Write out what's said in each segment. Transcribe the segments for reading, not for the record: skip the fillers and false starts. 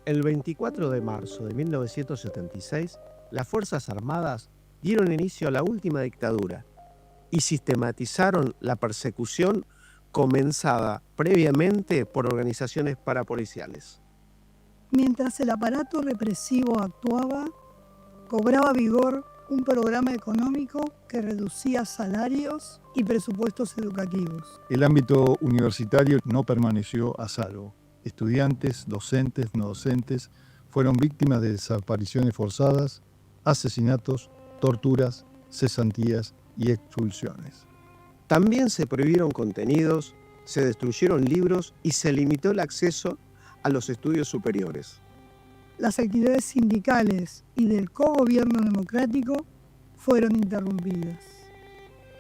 El 24 de marzo de 1976, las Fuerzas Armadas dieron inicio a la última dictadura y sistematizaron la persecución comenzada previamente por organizaciones parapoliciales. Mientras el aparato represivo actuaba, cobraba vigor un programa económico que reducía salarios y presupuestos educativos. El ámbito universitario no permaneció a salvo. Estudiantes, docentes, no docentes fueron víctimas de desapariciones forzadas, asesinatos, torturas, cesantías y expulsiones. También se prohibieron contenidos, se destruyeron libros y se limitó el acceso a los estudios superiores. Las actividades sindicales y del cogobierno democrático fueron interrumpidas.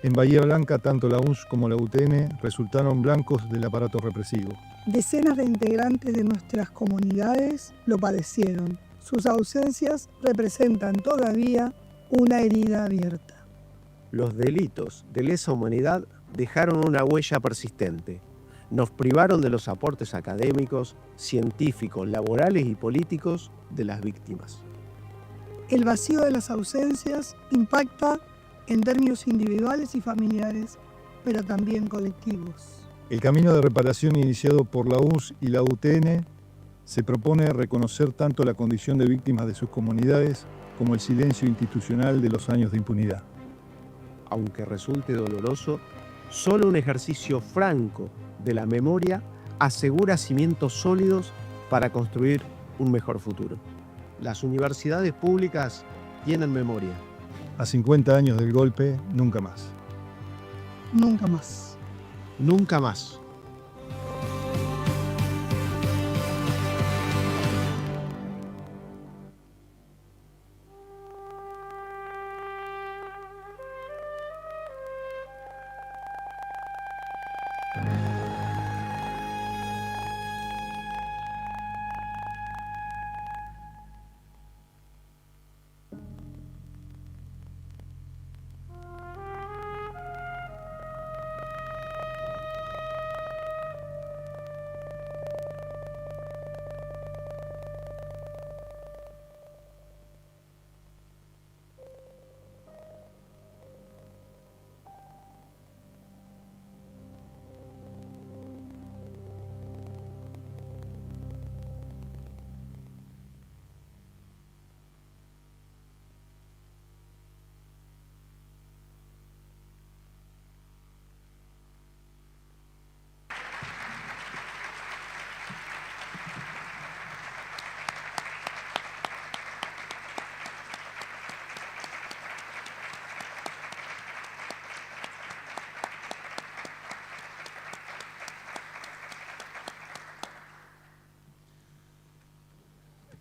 En Bahía Blanca, tanto la UNS como la UTN resultaron blancos del aparato represivo. Decenas de integrantes de nuestras comunidades lo padecieron. Sus ausencias representan todavía una herida abierta. Los delitos de lesa humanidad dejaron una huella persistente. Nos privaron de los aportes académicos, científicos, laborales y políticos de las víctimas. El vacío de las ausencias impacta en términos individuales y familiares, pero también colectivos. El camino de reparación iniciado por la UNS y la UTN se propone reconocer tanto la condición de víctimas de sus comunidades como el silencio institucional de los años de impunidad. Aunque resulte doloroso, solo un ejercicio franco de la memoria asegura cimientos sólidos para construir un mejor futuro. Las universidades públicas tienen memoria. A 50 años del golpe, nunca más. Nunca más. Nunca más.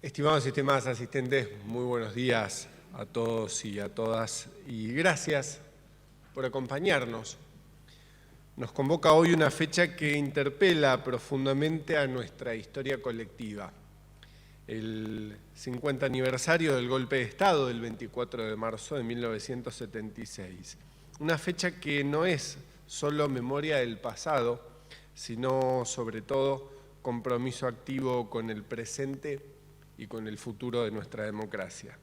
Estimados y estimadas asistentes, muy buenos días a todos y a todas y gracias por acompañarnos. Nos convoca hoy una fecha que interpela profundamente a nuestra historia colectiva. El 50 aniversario del golpe de Estado del 24 de marzo de 1976. Una fecha que no es solo memoria del pasado, sino sobre todo compromiso activo con el presente y con el futuro de nuestra democracia.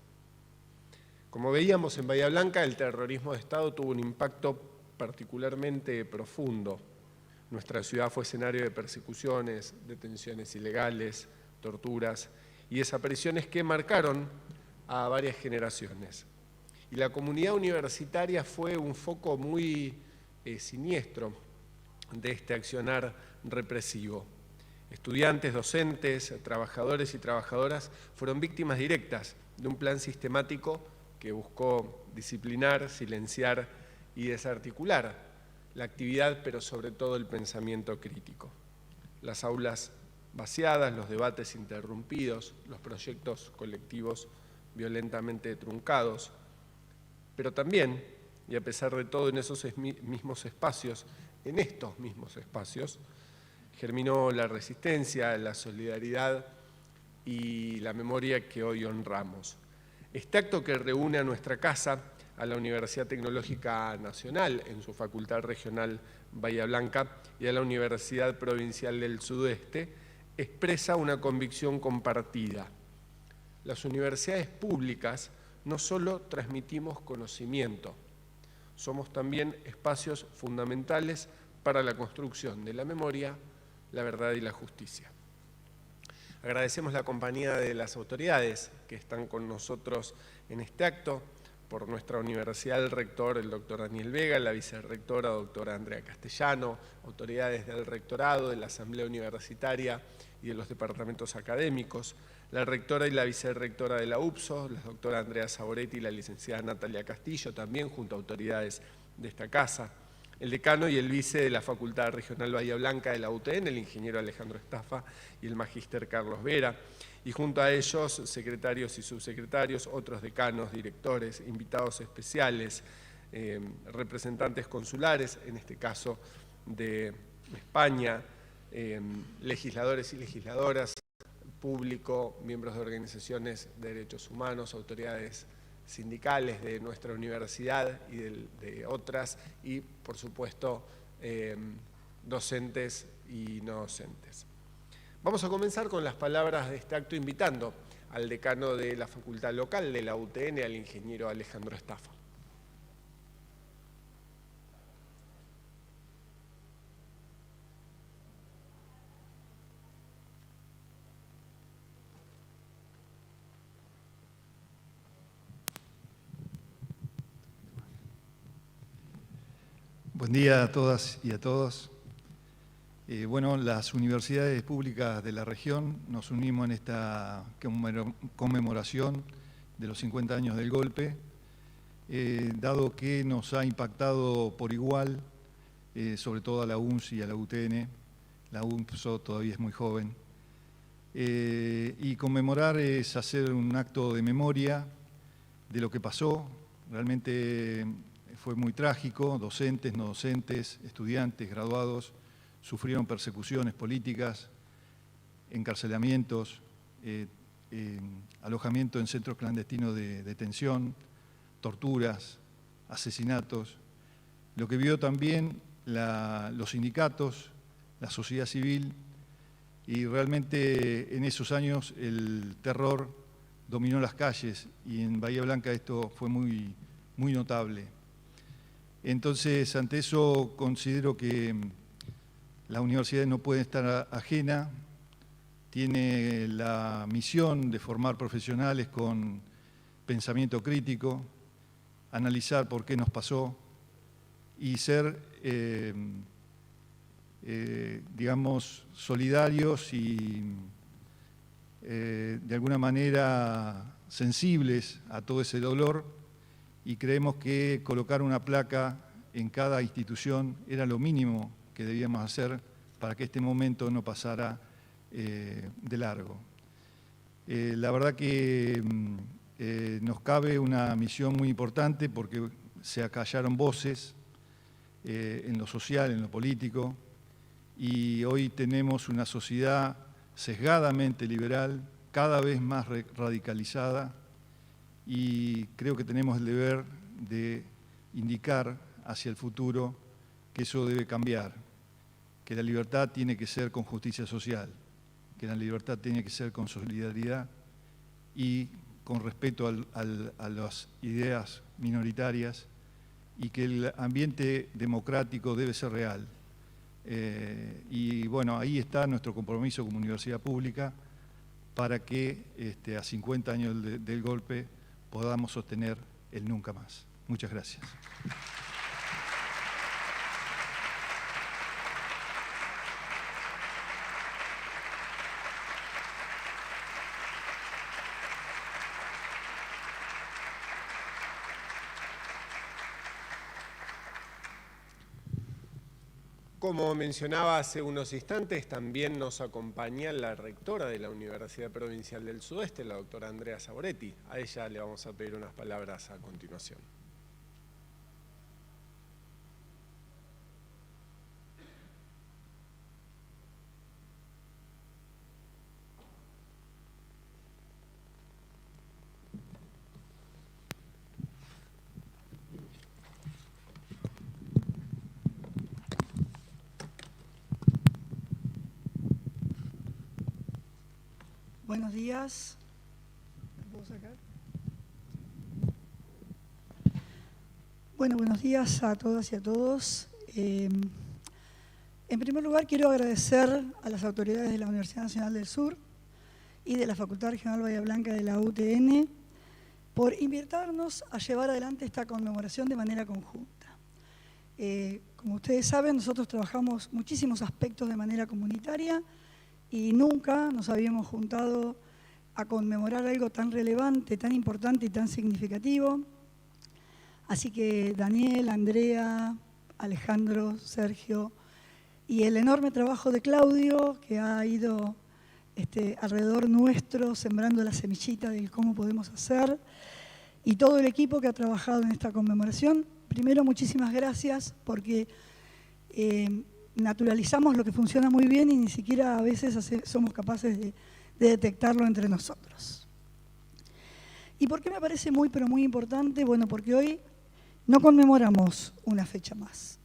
Como veíamos en Bahía Blanca, el terrorismo de Estado tuvo un impacto particularmente profundo. Nuestra ciudad fue escenario de persecuciones, detenciones ilegales, torturas y desapariciones que marcaron a varias generaciones. Y la comunidad universitaria fue un foco muy siniestro de este accionar represivo. Estudiantes, docentes, trabajadores y trabajadoras fueron víctimas directas de un plan sistemático que buscó disciplinar, silenciar y desarticular la actividad, pero sobre todo el pensamiento crítico. Las aulas vaciadas, los debates interrumpidos, los proyectos colectivos violentamente truncados, pero también, y a pesar de todo, en esos mismos espacios, en estos mismos espacios, germinó la resistencia, la solidaridad y la memoria que hoy honramos. Este acto que reúne a nuestra casa, a la Universidad Tecnológica Nacional en su Facultad Regional Bahía Blanca y a la Universidad Provincial del Sudeste, expresa una convicción compartida. Las universidades públicas no solo transmitimos conocimiento, somos también espacios fundamentales para la construcción de la memoria, la verdad y la justicia. Agradecemos la compañía de las autoridades que están con nosotros en este acto. Por nuestra universidad, el rector, el doctor Daniel Vega, la vicerrectora, doctora Andrea Castellano, autoridades del rectorado, de la Asamblea Universitaria y de los departamentos académicos, la rectora y la vicerrectora de la UPSO, la doctora Andrea Saboretti y la licenciada Natalia Castillo, también junto a autoridades de esta casa, el decano y el vice de la Facultad Regional Bahía Blanca de la UTN, el ingeniero Alejandro Estafa y el magíster Carlos Vera, y junto a ellos secretarios y subsecretarios, otros decanos, directores, invitados especiales, representantes consulares, en este caso de España, legisladores y legisladoras, público, miembros de organizaciones de derechos humanos, autoridades sindicales de nuestra universidad y de otras, y por supuesto docentes y no docentes. Vamos a comenzar con las palabras de este acto invitando al decano de la facultad local de la UTN, al ingeniero Alejandro Estafa. Buen día a todas y a todos. Bueno, las universidades públicas de la región nos unimos en esta conmemoración de los 50 años del golpe, dado que nos ha impactado por igual, sobre todo a la UNS y a la UTN. La UNPSO todavía es muy joven. Y conmemorar es hacer un acto de memoria de lo que pasó. Realmente fue muy trágico, docentes, no docentes, estudiantes, graduados, sufrieron persecuciones políticas, encarcelamientos, alojamiento en centros clandestinos de detención, torturas, asesinatos. Lo que vio también los sindicatos, la sociedad civil, y realmente en esos años el terror dominó las calles y en Bahía Blanca esto fue muy, muy notable. Entonces, ante eso considero que la universidad no puede estar ajena, tiene la misión de formar profesionales con pensamiento crítico, analizar por qué nos pasó y ser, digamos, solidarios y de alguna manera sensibles a todo ese dolor, y creemos que colocar una placa en cada institución era lo mínimo que debíamos hacer para que este momento no pasara de largo. La verdad que nos cabe una misión muy importante porque se acallaron voces en lo social, en lo político, y hoy tenemos una sociedad sesgadamente liberal, cada vez más radicalizada, y creo que tenemos el deber de indicar hacia el futuro que eso debe cambiar, que la libertad tiene que ser con justicia social, que la libertad tiene que ser con solidaridad y con respeto a las ideas minoritarias, y que el ambiente democrático debe ser real. Y bueno, ahí está nuestro compromiso como universidad pública para que a 50 años del golpe podamos sostener el nunca más. Muchas gracias. Como mencionaba hace unos instantes, también nos acompaña la rectora de la Universidad Provincial del Sudeste, la doctora Andrea Saboretti. A ella le vamos a pedir unas palabras a continuación. Buenos días. ¿Me puedo sacar? Bueno, buenos días a todas y a todos. En primer lugar, quiero agradecer a las autoridades de la Universidad Nacional del Sur y de la Facultad Regional Bahía Blanca de la UTN por invitarnos a llevar adelante esta conmemoración de manera conjunta. Como ustedes saben, nosotros trabajamos muchísimos aspectos de manera comunitaria y nunca nos habíamos juntado a conmemorar algo tan relevante, tan importante y tan significativo. Así que Daniel, Andrea, Alejandro, Sergio y el enorme trabajo de Claudio, que ha ido alrededor nuestro sembrando la semillita de cómo podemos hacer, y todo el equipo que ha trabajado en esta conmemoración. Primero, muchísimas gracias porque naturalizamos lo que funciona muy bien y ni siquiera a veces somos capaces de detectarlo entre nosotros. ¿Y por qué me parece muy, pero muy importante? Bueno, porque hoy no conmemoramos una fecha más.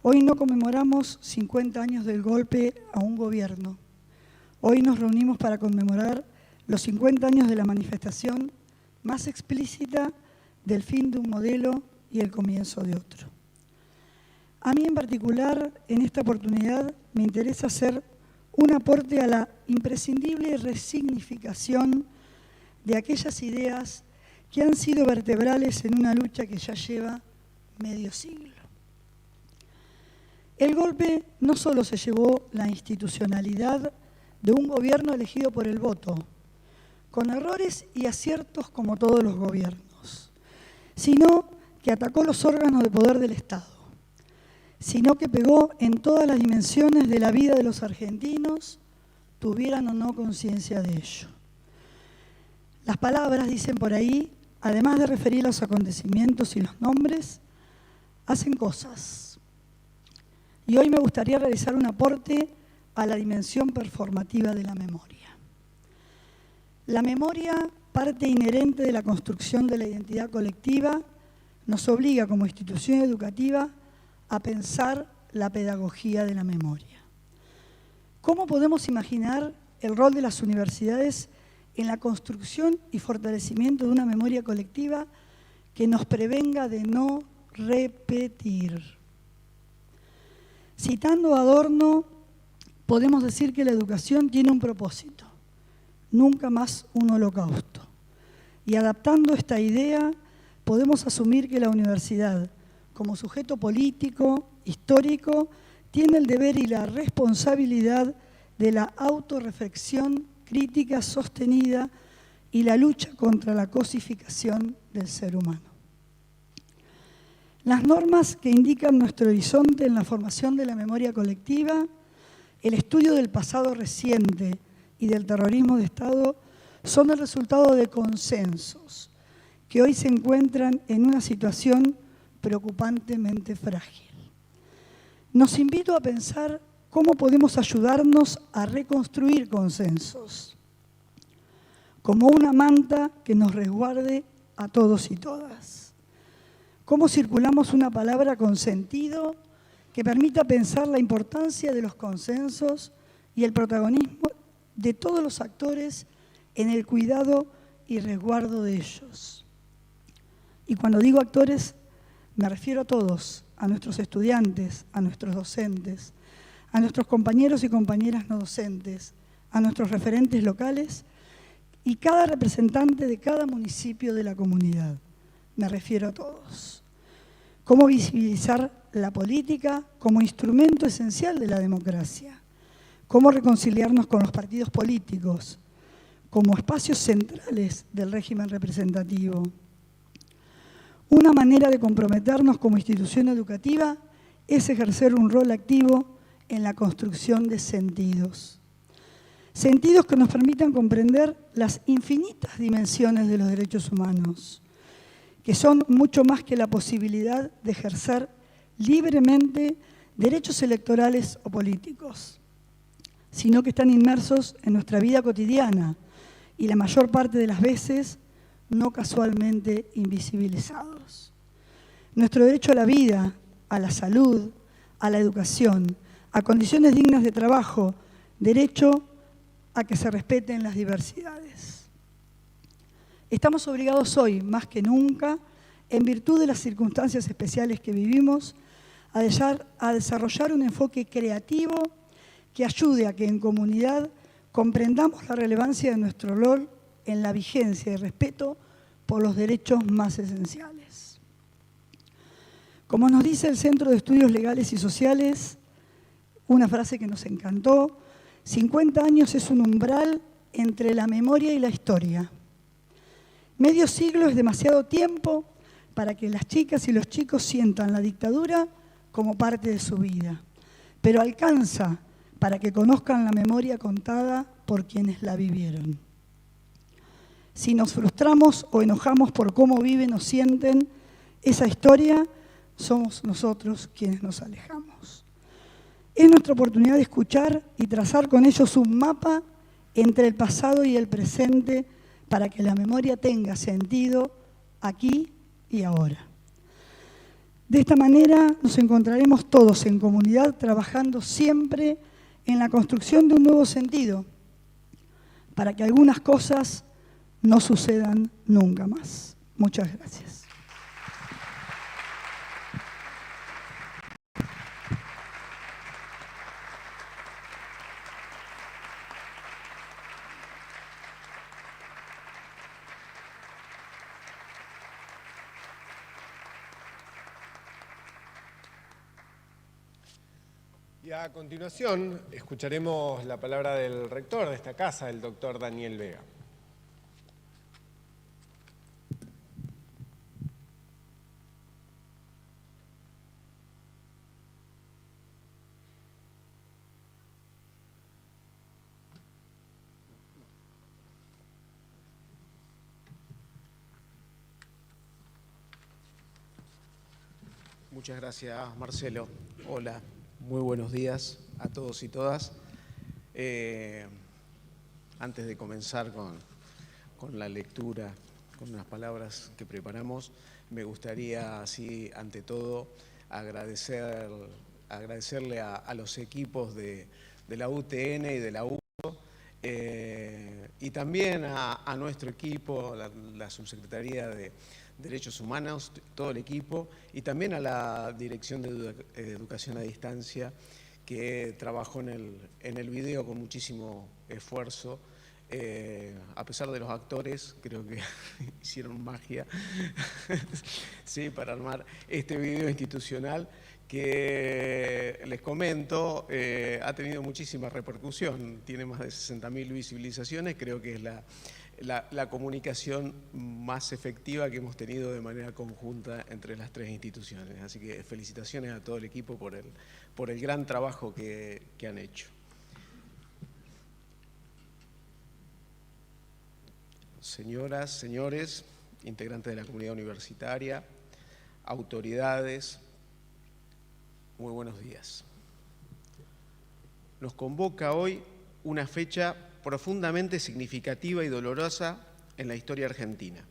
Hoy no conmemoramos 50 años del golpe a un gobierno. Hoy nos reunimos para conmemorar los 50 años de la manifestación más explícita del fin de un modelo y el comienzo de otro. A mí en particular, en esta oportunidad, me interesa hacer un aporte a la imprescindible resignificación de aquellas ideas que han sido vertebrales en una lucha que ya lleva medio siglo. El golpe no solo se llevó la institucionalidad de un gobierno elegido por el voto, con errores y aciertos como todos los gobiernos, sino que atacó los órganos de poder del Estado, sino que pegó en todas las dimensiones de la vida de los argentinos, tuvieran o no conciencia de ello. Las palabras, dicen por ahí, además de referir los acontecimientos y los nombres, hacen cosas. Y hoy me gustaría realizar un aporte a la dimensión performativa de la memoria. La memoria, parte inherente de la construcción de la identidad colectiva, nos obliga como institución educativa a pensar la pedagogía de la memoria. ¿Cómo podemos imaginar el rol de las universidades en la construcción y fortalecimiento de una memoria colectiva que nos prevenga de no repetir? Citando a Adorno, podemos decir que la educación tiene un propósito, nunca más un holocausto. Y adaptando esta idea, podemos asumir que la universidad, como sujeto político, histórico, tiene el deber y la responsabilidad de la autorreflexión crítica sostenida y la lucha contra la cosificación del ser humano. Las normas que indican nuestro horizonte en la formación de la memoria colectiva, el estudio del pasado reciente y del terrorismo de Estado son el resultado de consensos que hoy se encuentran en una situación preocupantemente frágil. Nos invito a pensar cómo podemos ayudarnos a reconstruir consensos, como una manta que nos resguarde a todos y todas. Cómo circulamos una palabra con sentido que permita pensar la importancia de los consensos y el protagonismo de todos los actores en el cuidado y resguardo de ellos. Y cuando digo actores, me refiero a todos, a nuestros estudiantes, a nuestros docentes, a nuestros compañeros y compañeras no docentes, a nuestros referentes locales y cada representante de cada municipio de la comunidad. Me refiero a todos. Cómo visibilizar la política como instrumento esencial de la democracia. Cómo reconciliarnos con los partidos políticos como espacios centrales del régimen representativo. Una manera de comprometernos como institución educativa es ejercer un rol activo en la construcción de sentidos. Sentidos que nos permitan comprender las infinitas dimensiones de los derechos humanos, que son mucho más que la posibilidad de ejercer libremente derechos electorales o políticos, sino que están inmersos en nuestra vida cotidiana y la mayor parte de las veces no casualmente invisibilizados. Nuestro derecho a la vida, a la salud, a la educación, a condiciones dignas de trabajo, derecho a que se respeten las diversidades. Estamos obligados hoy, más que nunca, en virtud de las circunstancias especiales que vivimos, a desarrollar un enfoque creativo que ayude a que en comunidad comprendamos la relevancia de nuestro rol en la vigencia y respeto por los derechos más esenciales. Como nos dice el Centro de Estudios Legales y Sociales, una frase que nos encantó: 50 años es un umbral entre la memoria y la historia. Medio siglo es demasiado tiempo para que las chicas y los chicos sientan la dictadura como parte de su vida, pero alcanza para que conozcan la memoria contada por quienes la vivieron. Si nos frustramos o enojamos por cómo viven o sienten esa historia, somos nosotros quienes nos alejamos. Es nuestra oportunidad de escuchar y trazar con ellos un mapa entre el pasado y el presente para que la memoria tenga sentido aquí y ahora. De esta manera nos encontraremos todos en comunidad trabajando siempre en la construcción de un nuevo sentido para que algunas cosas no sucedan nunca más. Muchas gracias. Y a continuación escucharemos la palabra del rector de esta casa, el doctor Daniel Vega. Muchas gracias, Marcelo. Hola, muy buenos días a todos y todas. Antes de comenzar con la lectura, con unas palabras que preparamos, me gustaría, así, ante todo, agradecerle a los equipos de la UTN y de la USO, y también a nuestro equipo, la Subsecretaría de Derechos Humanos, todo el equipo, y también a la Dirección de Educación a Distancia, que trabajó en el video con muchísimo esfuerzo. A pesar de los actores, creo que hicieron magia sí, para armar este video institucional que, les comento, ha tenido muchísima repercusión, tiene más de 60.000 visualizaciones, creo que es la comunicación más efectiva que hemos tenido de manera conjunta entre las tres instituciones. Así que felicitaciones a todo el equipo por el gran trabajo que han hecho. Señoras, señores, integrantes de la comunidad universitaria, autoridades, muy buenos días. Nos convoca hoy una fecha profundamente significativa y dolorosa en la historia argentina.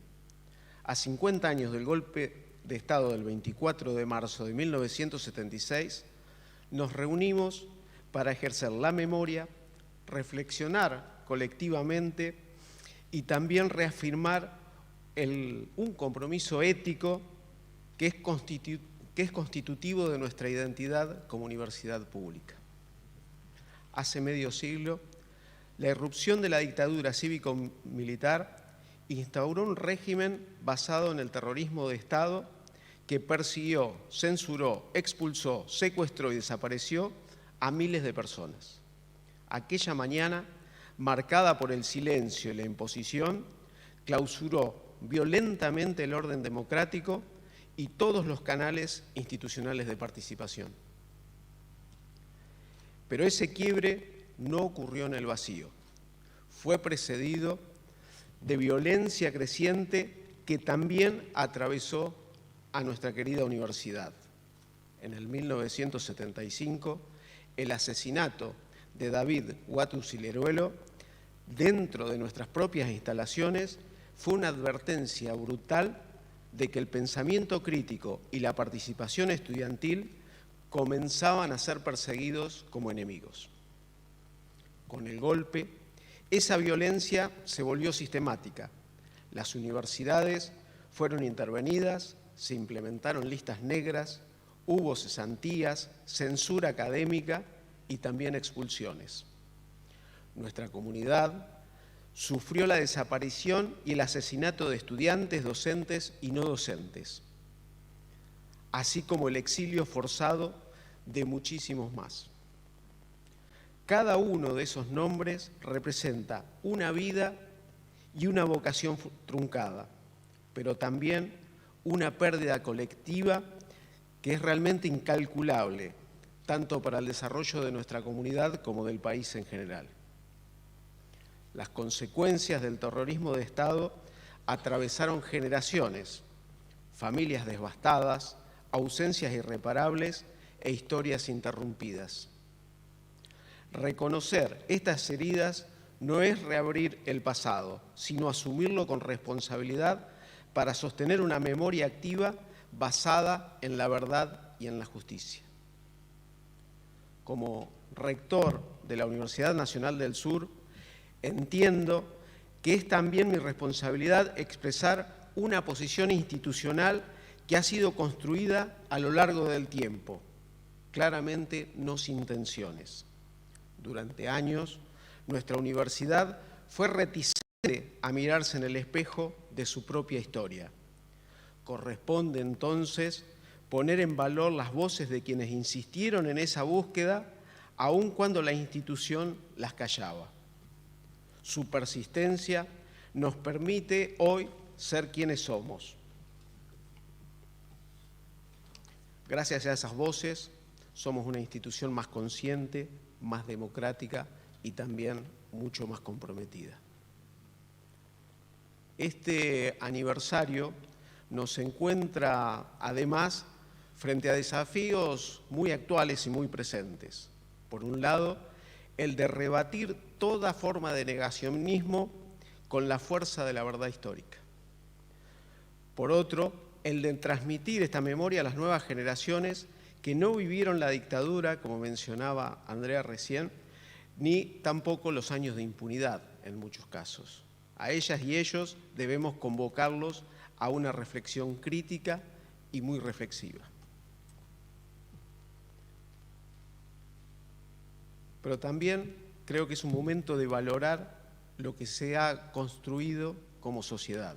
A 50 años del golpe de Estado del 24 de marzo de 1976, nos reunimos para ejercer la memoria, reflexionar colectivamente y también reafirmar un compromiso ético que es constitutivo de nuestra identidad como universidad pública. Hace medio siglo, la irrupción de la dictadura cívico-militar instauró un régimen basado en el terrorismo de Estado que persiguió, censuró, expulsó, secuestró y desapareció a miles de personas. Aquella mañana, marcada por el silencio y la imposición, clausuró violentamente el orden democrático y todos los canales institucionales de participación. Pero ese quiebre no ocurrió en el vacío. Fue precedido de violencia creciente que también atravesó a nuestra querida universidad. En el 1975, el asesinato de David Guatus y Leruelo, dentro de nuestras propias instalaciones, fue una advertencia brutal de que el pensamiento crítico y la participación estudiantil comenzaban a ser perseguidos como enemigos. Con el golpe, esa violencia se volvió sistemática. Las universidades fueron intervenidas, se implementaron listas negras, hubo cesantías, censura académica y también expulsiones. Nuestra comunidad sufrió la desaparición y el asesinato de estudiantes, docentes y no docentes, así como el exilio forzado de muchísimos más. Cada uno de esos nombres representa una vida y una vocación truncada, pero también una pérdida colectiva que es realmente incalculable, tanto para el desarrollo de nuestra comunidad como del país en general. Las consecuencias del terrorismo de Estado atravesaron generaciones, familias devastadas, ausencias irreparables e historias interrumpidas. Reconocer estas heridas no es reabrir el pasado, sino asumirlo con responsabilidad para sostener una memoria activa basada en la verdad y en la justicia. Como rector de la Universidad Nacional del Sur, entiendo que es también mi responsabilidad expresar una posición institucional que ha sido construida a lo largo del tiempo, claramente no sin tensiones. Durante años, nuestra universidad fue reticente a mirarse en el espejo de su propia historia. Corresponde entonces poner en valor las voces de quienes insistieron en esa búsqueda, aun cuando la institución las callaba. Su persistencia nos permite hoy ser quienes somos. Gracias a esas voces, somos una institución más consciente, más democrática y también mucho más comprometida. Este aniversario nos encuentra, además, frente a desafíos muy actuales y muy presentes. Por un lado, el de rebatir toda forma de negacionismo con la fuerza de la verdad histórica. Por otro, el de transmitir esta memoria a las nuevas generaciones que no vivieron la dictadura, como mencionaba Andrea recién, ni tampoco los años de impunidad en muchos casos. A ellas y ellos debemos convocarlos a una reflexión crítica y muy reflexiva. Pero también creo que es un momento de valorar lo que se ha construido como sociedad.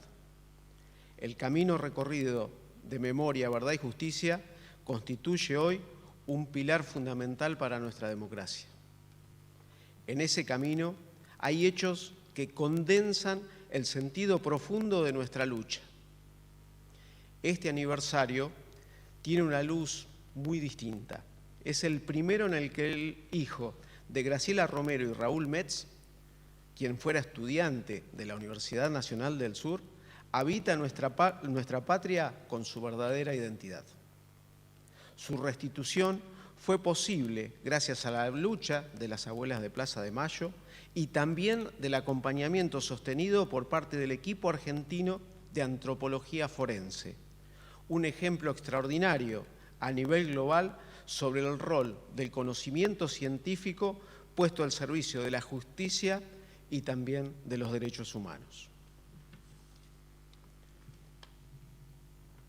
El camino recorrido de memoria, verdad y justicia constituye hoy un pilar fundamental para nuestra democracia. En ese camino hay hechos que condensan el sentido profundo de nuestra lucha. Este aniversario tiene una luz muy distinta. Es el primero en el que el hijo de Graciela Romero y Raúl Metz, quien fuera estudiante de la Universidad Nacional del Sur, habita nuestra patria con su verdadera identidad. Su restitución fue posible gracias a la lucha de las abuelas de Plaza de Mayo y también del acompañamiento sostenido por parte del equipo argentino de antropología forense, un ejemplo extraordinario a nivel global sobre el rol del conocimiento científico puesto al servicio de la justicia y también de los derechos humanos.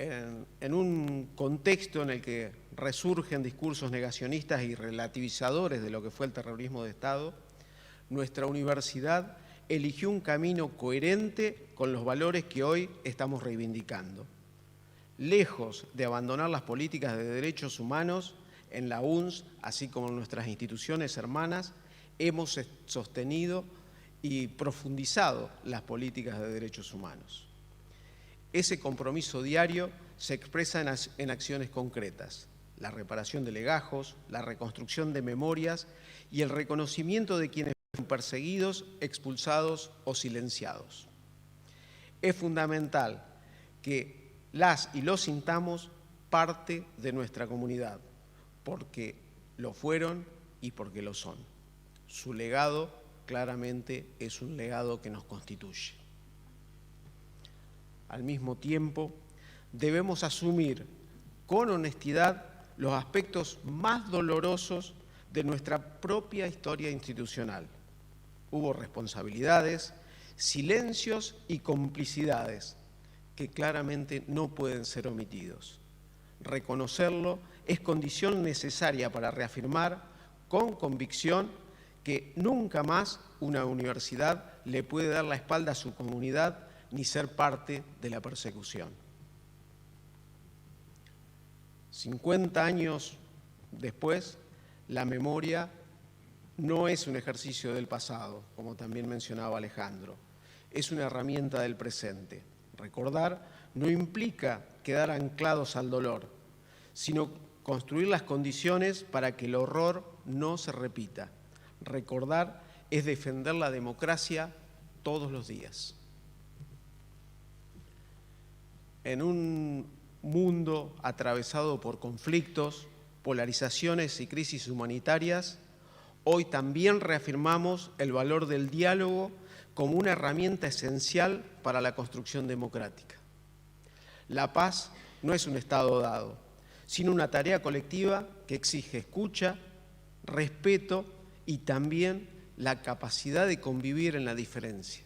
En un contexto en el que resurgen discursos negacionistas y relativizadores de lo que fue el terrorismo de Estado, nuestra universidad eligió un camino coherente con los valores que hoy estamos reivindicando. Lejos de abandonar las políticas de derechos humanos, en la UNS, así como en nuestras instituciones hermanas, hemos sostenido y profundizado las políticas de derechos humanos. Ese compromiso diario se expresa en acciones concretas: la reparación de legajos, la reconstrucción de memorias y el reconocimiento de quienes fueron perseguidos, expulsados o silenciados. Es fundamental que las y los sintamos parte de nuestra comunidad, porque lo fueron y porque lo son. Su legado claramente es un legado que nos constituye. Al mismo tiempo, debemos asumir con honestidad los aspectos más dolorosos de nuestra propia historia institucional. Hubo responsabilidades, silencios y complicidades que claramente no pueden ser omitidos. Reconocerlo es condición necesaria para reafirmar con convicción que nunca más una universidad le puede dar la espalda a su comunidad ni ser parte de la persecución. 50 años después, la memoria no es un ejercicio del pasado, como también mencionaba Alejandro, es una herramienta del presente. Recordar no implica quedar anclados al dolor, sino construir las condiciones para que el horror no se repita. Recordar es defender la democracia todos los días. En un mundo atravesado por conflictos, polarizaciones y crisis humanitarias, hoy también reafirmamos el valor del diálogo como una herramienta esencial para la construcción democrática. La paz no es un estado dado, sino una tarea colectiva que exige escucha, respeto y también la capacidad de convivir en la diferencia.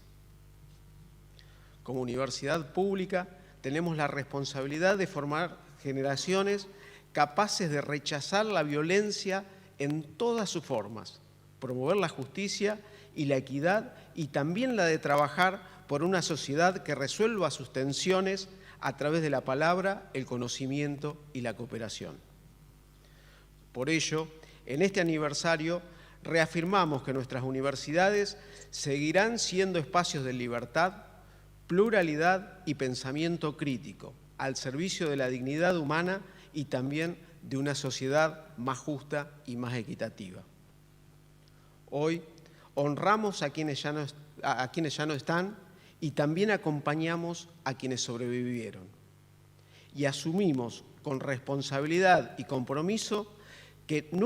Como universidad pública, tenemos la responsabilidad de formar generaciones capaces de rechazar la violencia en todas sus formas, promover la justicia y la equidad y también la de trabajar por una sociedad que resuelva sus tensiones a través de la palabra, el conocimiento y la cooperación. Por ello, en este aniversario reafirmamos que nuestras universidades seguirán siendo espacios de libertad, pluralidad y pensamiento crítico, al servicio de la dignidad humana y también de una sociedad más justa y más equitativa. Hoy honramos a quienes ya no están y también acompañamos a quienes sobrevivieron. Y asumimos con responsabilidad y compromiso que el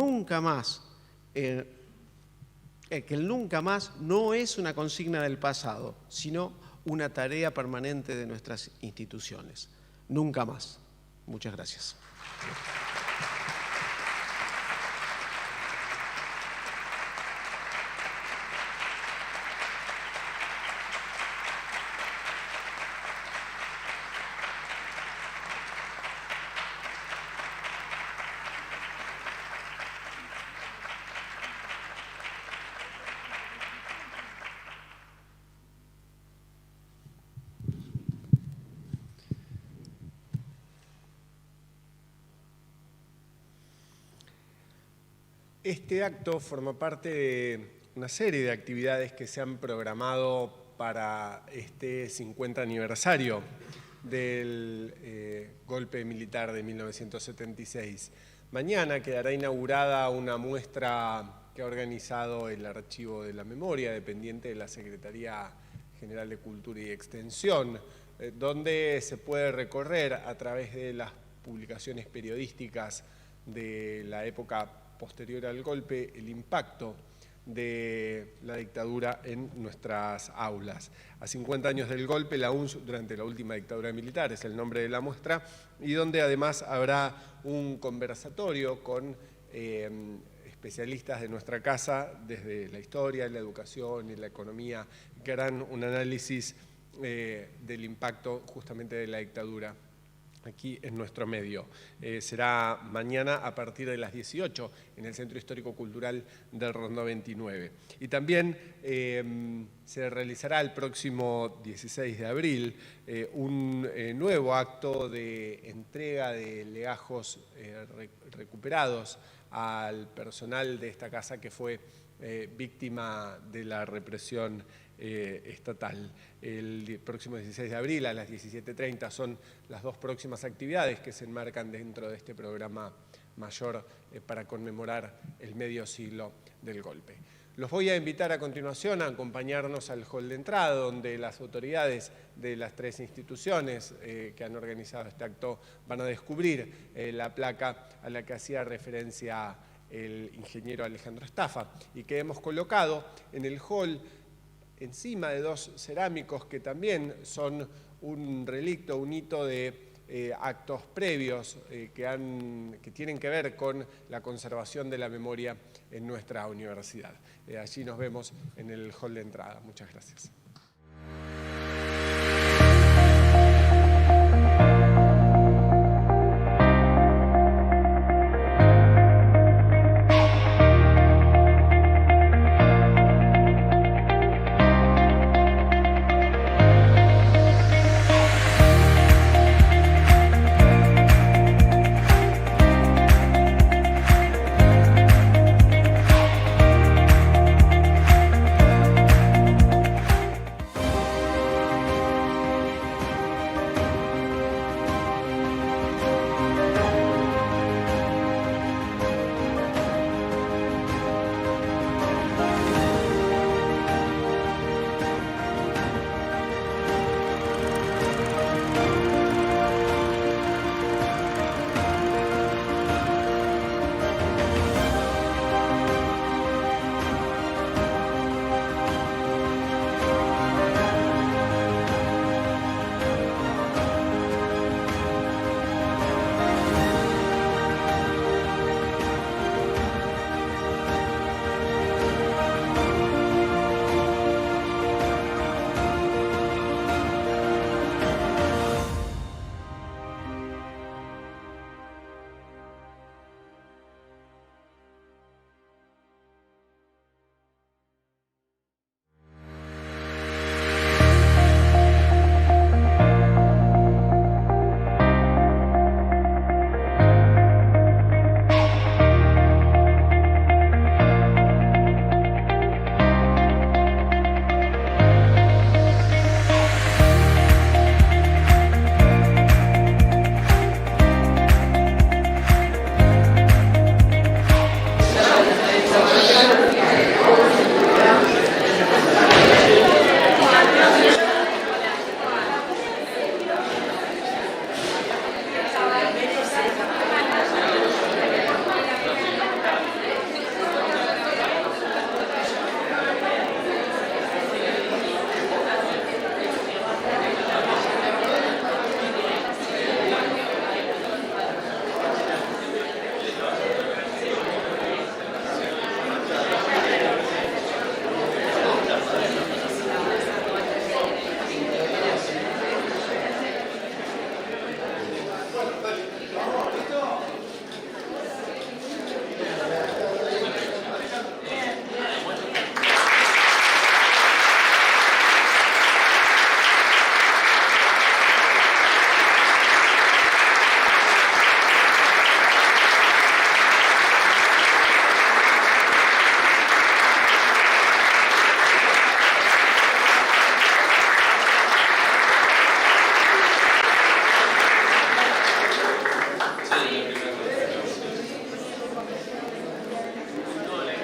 nunca más no es una consigna del pasado, sino una tarea permanente de nuestras instituciones. Nunca más. Muchas gracias. Este acto forma parte de una serie de actividades que se han programado para este 50 aniversario del golpe militar de 1976. Mañana quedará inaugurada una muestra que ha organizado el Archivo de la Memoria, dependiente de la Secretaría General de Cultura y Extensión, donde se puede recorrer a través de las publicaciones periodísticas de la época posterior al golpe, el impacto de la dictadura en nuestras aulas. A 50 años del golpe, la UNS durante la última dictadura militar es el nombre de la muestra, y donde además habrá un conversatorio con especialistas de nuestra casa desde la historia, la educación y la economía, que harán un análisis del impacto justamente de la dictadura aquí en nuestro medio. Será mañana a partir de las 18 en el Centro Histórico Cultural del Rondó 29. Y también se realizará el próximo 16 de abril un nuevo acto de entrega de legajos recuperados al personal de esta casa que fue víctima de la represión estatal. El próximo 16 de abril a las 17:30 son las dos próximas actividades que se enmarcan dentro de este programa mayor para conmemorar el medio siglo del golpe. Los voy a invitar a continuación a acompañarnos al hall de entrada, donde las autoridades de las tres instituciones que han organizado este acto van a descubrir la placa a la que hacía referencia el ingeniero Alejandro Estafa y que hemos colocado en el hall encima de dos cerámicos que también son un relicto, un hito de actos previos que tienen que ver con la conservación de la memoria en nuestra universidad. Allí nos vemos en el hall de entrada. Muchas gracias.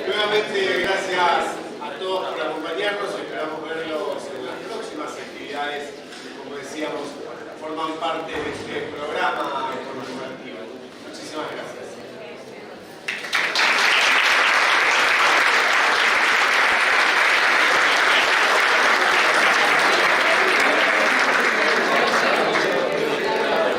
Nuevamente, gracias a todos por acompañarnos. Esperamos verlos en las próximas actividades que, como decíamos, forman parte de este programa conmemorativo. Muchísimas gracias.